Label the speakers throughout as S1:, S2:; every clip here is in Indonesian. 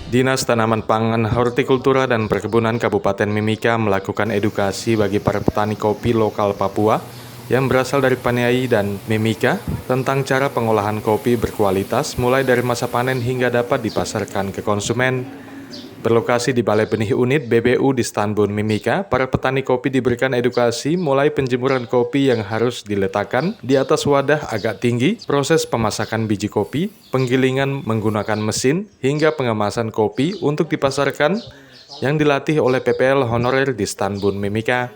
S1: Dinas Tanaman Pangan, Hortikultura dan Perkebunan Kabupaten Mimika melakukan edukasi bagi para petani kopi lokal Papua yang berasal dari Paniai dan Mimika tentang cara pengolahan kopi berkualitas mulai dari masa panen hingga dapat dipasarkan ke konsumen. Berlokasi di Balai Benih Unit BBU di Stanbun, Mimika, para petani kopi diberikan edukasi mulai penjemuran kopi yang harus diletakkan di atas wadah agak tinggi, proses pemasakan biji kopi, penggilingan menggunakan mesin, hingga pengemasan kopi untuk dipasarkan yang dilatih oleh PPL honorer di Stanbun, Mimika.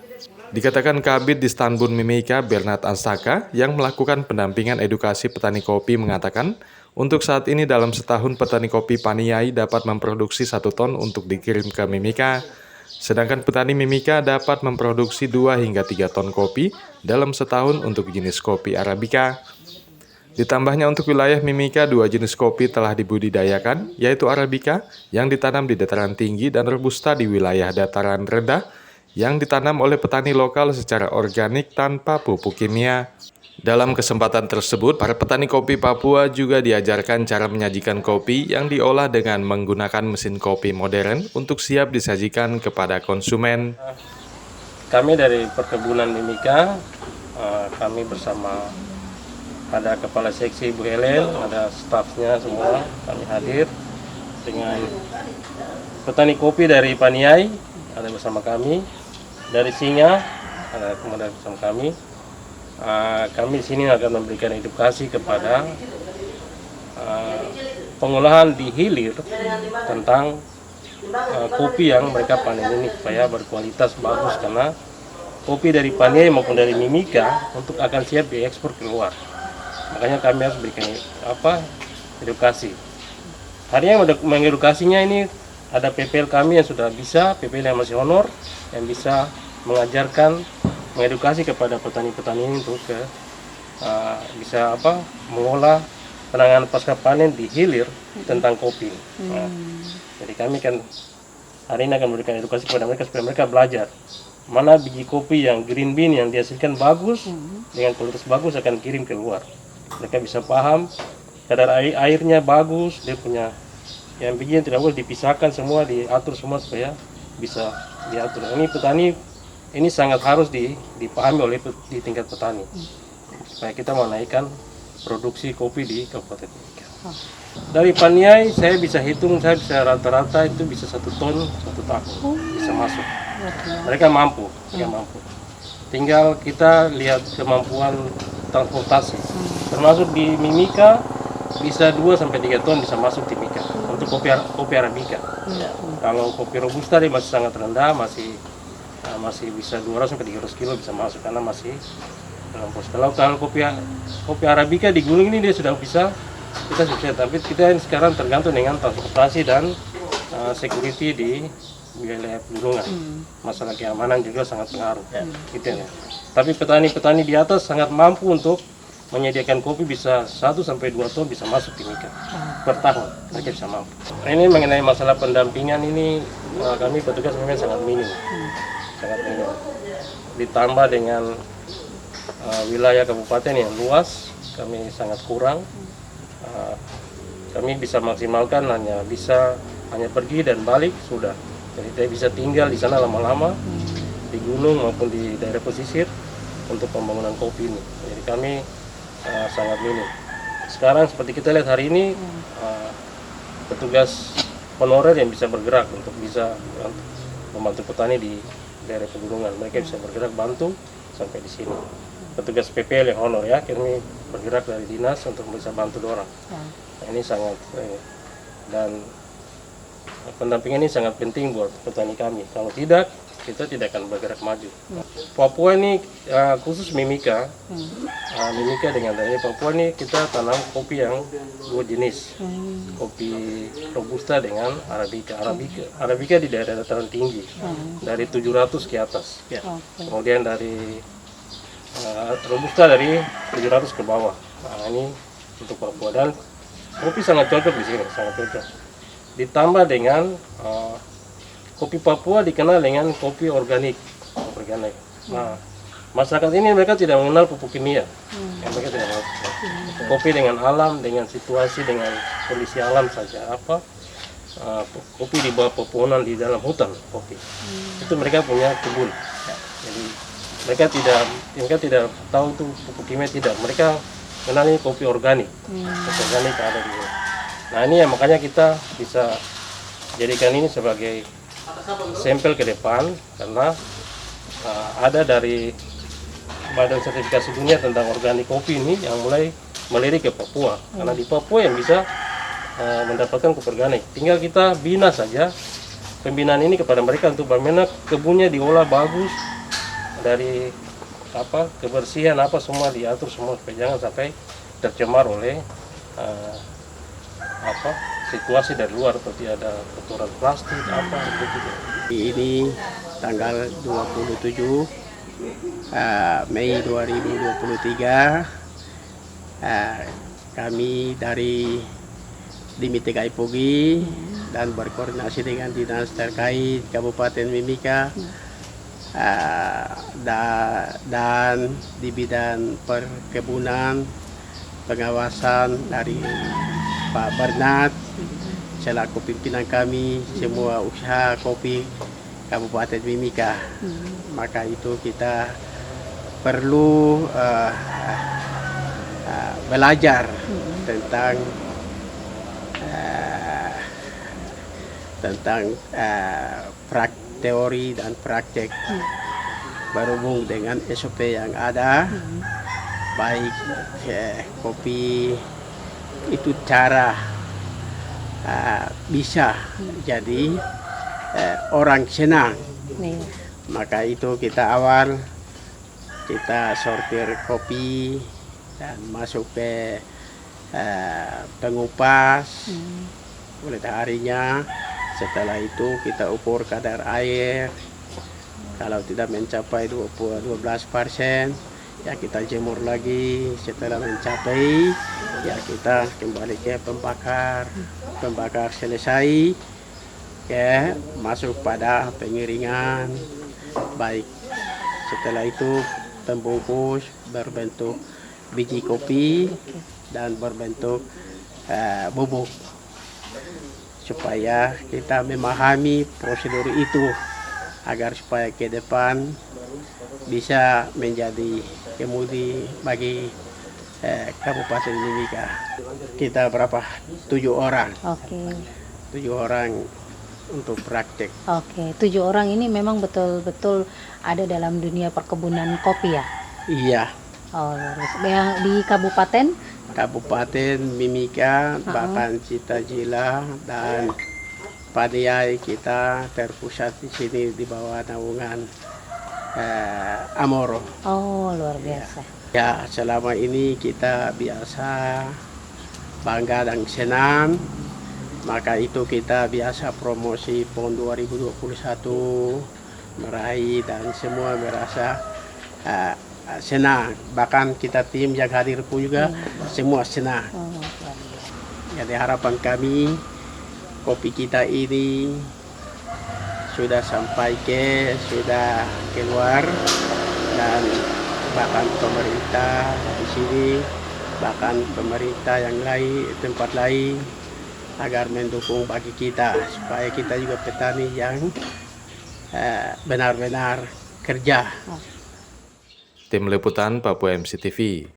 S1: Dikatakan Kabid di Stanbun Mimika, Bernard Ansaka, yang melakukan pendampingan edukasi petani kopi mengatakan, untuk saat ini dalam setahun petani kopi Paniai dapat memproduksi 1 ton untuk dikirim ke Mimika. Sedangkan petani Mimika dapat memproduksi 2 hingga 3 ton kopi dalam setahun untuk jenis kopi Arabica. Ditambahnya untuk wilayah Mimika 2 jenis kopi telah dibudidayakan, yaitu Arabica yang ditanam di dataran tinggi dan Robusta di wilayah dataran rendah yang ditanam oleh petani lokal secara organik tanpa pupuk kimia. Dalam kesempatan tersebut, para petani kopi Papua juga diajarkan cara menyajikan kopi yang diolah dengan menggunakan mesin kopi modern untuk siap disajikan kepada konsumen.
S2: Kami dari Perkebunan Mimika, kami bersama ada Kepala Seksi Bu Helen, ada stafnya semua, kami hadir dengan petani kopi dari Paniai, ada bersama kami, dari Singa, ada kemudian bersama kami. Kami di sini akan memberikan edukasi kepada pengolahan di hilir tentang kopi yang mereka panen ini supaya berkualitas bagus, karena kopi dari Paniai maupun dari Mimika untuk akan siap diekspor keluar. Makanya kami harus berikan edukasi. Hari yang mengedukasinya ini ada PPL kami yang sudah bisa, PPL yang masih honor, yang bisa mengajarkan, mengedukasi kepada petani-petani ini untuk bisa mengolah penanganan pasca panen di hilir tentang kopi. Jadi kami kan hari ini akan memberikan edukasi kepada mereka supaya mereka belajar mana biji kopi yang green bean yang dihasilkan bagus dengan kualitas bagus akan kirim keluar. Mereka bisa paham kadar airnya bagus, dia punya yang biji yang tidak boleh dipisahkan, semua diatur semua supaya bisa diatur. Ini petani ini sangat harus dipahami oleh di tingkat petani supaya kita menaikkan produksi kopi di Kabupaten Mimika. Dari Paniai saya bisa hitung, saya bisa rata-rata itu bisa 1 ton 1 tahun bisa masuk. Mereka mampu. Tinggal kita lihat kemampuan transportasi. Termasuk di Mimika bisa 2 sampai 3 ton bisa masuk di Mimika untuk kopi Arabica. Kalau kopi Robusta dia masih sangat rendah, masih bisa 200 sampai 300 kilo bisa masuk karena masih dalam proses. Kalau kopi Arabica di Gunung ini dia sudah bisa, kita sukses, tapi kita sekarang tergantung dengan transportasi dan security di wilayah pegunungan. Masalah keamanan juga sangat pengaruh. Gitu ya. Tapi petani-petani di atas sangat mampu untuk menyediakan kopi bisa 1 sampai 2 ton bisa masuk di Mimika per tahun, mereka bisa mampu. Ini mengenai masalah pendampingan ini kami petugas memang sangat minim. Ditambah dengan wilayah kabupaten yang luas, kami sangat kurang. Kami bisa maksimalkan hanya pergi dan balik sudah. Jadi saya bisa tinggal di sana lama-lama di gunung maupun di daerah pesisir untuk pembangunan kopi ini. Jadi kami sangat minim. Sekarang seperti kita lihat hari ini petugas honorer yang bisa bergerak untuk bisa membantu petani di daerah pegunungan, mereka bisa bergerak bantu sampai di sini. Petugas PPL yang honor ya, kami bergerak dari dinas untuk bisa bantu dorang. Nah, ini sangat dan pendampingan ini sangat penting buat petani kami. Kalau tidak, kita tidak akan bergerak maju. Papua ini khusus Mimika, Mimika dengan daerah Papua ini kita tanam kopi yang 2 jenis, kopi Robusta dengan Arabica. Arabica di daerah dataran tinggi, dari 700 ke atas. Kemudian dari Robusta dari 700 ke bawah. Nah, ini untuk Papua dan kopi sangat cocok di sini, sangat cocok. Ditambah dengan kopi Papua dikenal dengan kopi organik. Nah, masyarakat ini mereka tidak mengenal pupuk kimia. Mereka tidak mengenal kopi dengan alam, dengan situasi, dengan kondisi alam saja. kopi di bawah pepohonan di dalam hutan kopi. Itu mereka punya kebun. Jadi mereka tidak tahu itu pupuk kimia, tidak. Mereka kenal ini kopi organik. Kopi organik ada di sini. Nah ini ya makanya kita bisa jadikan ini sebagai sampel ke depan, karena ada dari Badan Sertifikasi Dunia tentang organik kopi ini yang mulai melirik ke Papua. Karena di Papua yang bisa mendapatkan kopi organik. Tinggal kita bina saja pembinaan ini kepada mereka untuk bagaimana kebunnya diolah bagus, dari kebersihan semua diatur semua supaya jangan sampai tercemar oleh situasi dari luar, seperti ada kotoran plastik gitu.
S3: Ini tanggal 27 Mei 2023, kami dari Dimite Kaipogi dan berkoordinasi dengan dinas terkait Kabupaten Mimika dan di bidang perkebunan, pengawasan dari Pak Bernard selaku pimpinan kami semua usaha kopi Kabupaten Mimika. Maka itu kita perlu belajar tentang teori dan praktek berhubung dengan SOP yang ada, baik kopi itu cara bisa jadi orang senang. Maka itu kita awal kita sortir kopi dan masuk ke pengupas kulit harinya. Setelah itu kita ukur kadar air. Kalau tidak mencapai 12%, ya kita jemur lagi. Setelah mencapai, ya kita kembali ke pembakar. Pembakar selesai, ya masuk pada pengiringan. Baik, setelah itu pembungkus berbentuk biji kopi dan berbentuk bubuk, supaya kita memahami prosedur itu agar supaya ke depan bisa menjadi kemudi bagi Kabupaten Mimika. Kita berapa? 7 orang.
S4: Oke.
S3: 7 orang untuk praktek.
S4: Oke, 7 orang ini memang betul-betul ada dalam dunia perkebunan kopi ya?
S3: Iya.
S4: Oh, luar biasa. Yang di
S3: Kabupaten Mimika, bahkan Citajila dan Paniai kita terpusat di sini di bawah naungan Amoro.
S4: Oh, luar biasa.
S3: Ya, selama ini kita biasa bangga dan senang. Maka itu kita biasa promosi PON 2021 meraih dan semua merasa senang. Bahkan kita tim yang hadir pun juga semua senang.
S4: Oh, luar biasa.
S3: Jadi harapan kami kopi kita ini sudah sudah keluar, dan bahkan pemerintah di sini, bahkan pemerintah yang lain, tempat lain, agar mendukung bagi kita supaya kita juga petani yang benar-benar kerja.
S1: Tim Liputan Papua MCTV.